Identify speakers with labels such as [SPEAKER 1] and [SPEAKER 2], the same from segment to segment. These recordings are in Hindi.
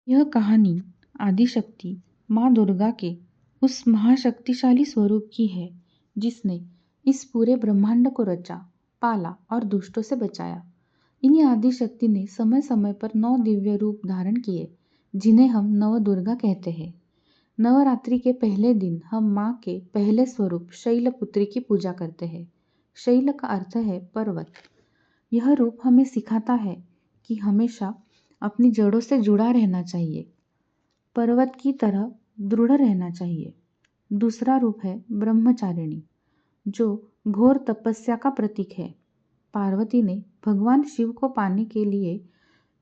[SPEAKER 1] यह कहानी आदिशक्ति माँ दुर्गा के उस महाशक्तिशाली स्वरूप की है जिसने इस पूरे ब्रह्मांड को रचा, पाला और दुष्टों से बचाया। इन्हीं आदिशक्ति ने समय समय पर 9 दिव्य रूप धारण किए जिन्हें हम नव दुर्गा कहते हैं। नवरात्रि के पहले दिन हम माँ के पहले स्वरूप शैलपुत्री की पूजा करते हैं। शैल का अर्थ है पर्वत। यह रूप हमें सिखाता है कि हमेशा अपनी जड़ों से जुड़ा रहना चाहिए, पर्वत की तरह दृढ़ रहना चाहिए। दूसरा रूप है ब्रह्मचारिणी, जो घोर तपस्या का प्रतीक है। पार्वती ने भगवान शिव को पाने के लिए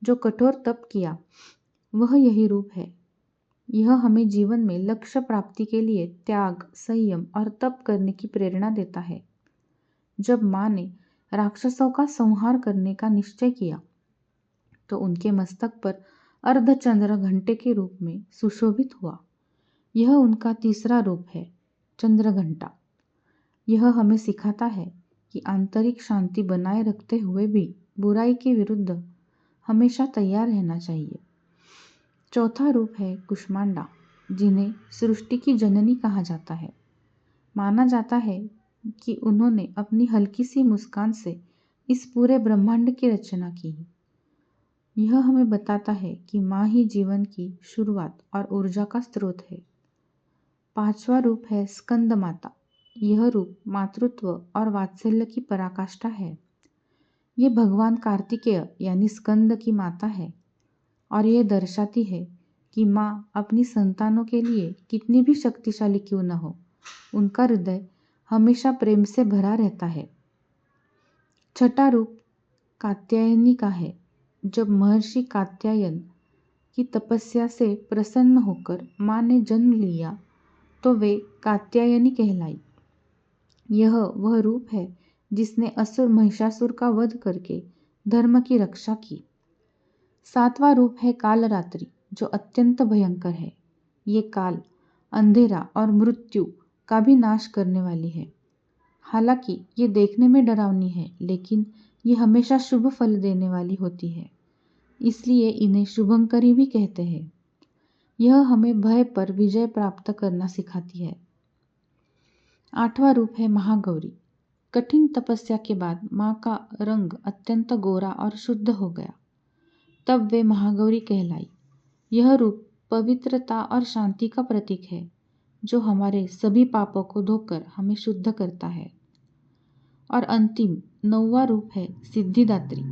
[SPEAKER 1] जो कठोर तप किया, वह यही रूप है। यह हमें जीवन में लक्ष्य प्राप्ति के लिए त्याग, संयम और तप करने की प्रेरणा देता है। जब माँ ने राक्षसों का संहार करने का निश्चय किया तो उनके मस्तक पर अर्धचंद्र घंटे के रूप में सुशोभित हुआ। यह उनका तीसरा रूप है, चंद्रघंटा। यह हमें सिखाता है कि आंतरिक शांति बनाए रखते हुए भी बुराई के विरुद्ध हमेशा तैयार रहना चाहिए। चौथा रूप है कुष्मांडा, जिन्हें सृष्टि की जननी कहा जाता है। माना जाता है कि उन्होंने अपनी हल्की सी मुस्कान से इस पूरे ब्रह्मांड की रचना की। यह हमें बताता है कि माँ ही जीवन की शुरुआत और ऊर्जा का स्रोत है। पांचवा रूप है स्कंद माता। यह रूप मातृत्व और वात्सल्य की पराकाष्ठा है। ये भगवान कार्तिकेय यानी स्कंद की माता है और यह दर्शाती है कि माँ अपनी संतानों के लिए कितनी भी शक्तिशाली क्यों न हो, उनका हृदय हमेशा प्रेम से भरा रहता है। छठा रूप कात्यायनी का है। जब महर्षि कात्यायन की तपस्या से प्रसन्न होकर माँ ने जन्म लिया तो वे कात्यायनी कहलाई। यह वह रूप है जिसने असुर महिषासुर का वध करके धर्म की रक्षा की। सातवां रूप है कालरात्रि, जो अत्यंत भयंकर है। ये काल, अंधेरा और मृत्यु का भी नाश करने वाली है। हालांकि ये देखने में डरावनी है, लेकिन ये हमेशा शुभ फल देने वाली होती है, इसलिए इन्हें शुभंकरी भी कहते हैं। यह हमें भय पर विजय प्राप्त करना सिखाती है। आठवां रूप है महागौरी। कठिन तपस्या के बाद माँ का रंग अत्यंत गोरा और शुद्ध हो गया, तब वे महागौरी कहलाई। यह रूप पवित्रता और शांति का प्रतीक है, जो हमारे सभी पापों को धोकर हमें शुद्ध करता है। और अंतिम 9वां रूप है सिद्धिदात्री।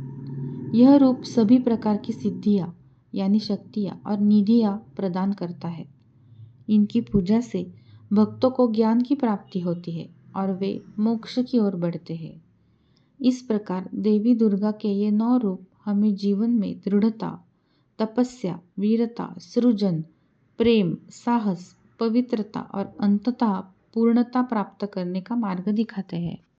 [SPEAKER 1] यह रूप सभी प्रकार की सिद्धियाँ यानी शक्तियाँ और निधियाँ प्रदान करता है। इनकी पूजा से भक्तों को ज्ञान की प्राप्ति होती है और वे मोक्ष की ओर बढ़ते हैं। इस प्रकार देवी दुर्गा के ये 9 रूप हमें जीवन में दृढ़ता, तपस्या, वीरता, सृजन, प्रेम, साहस, पवित्रता और अंततः पूर्णता प्राप्त करने का मार्ग दिखाते हैं।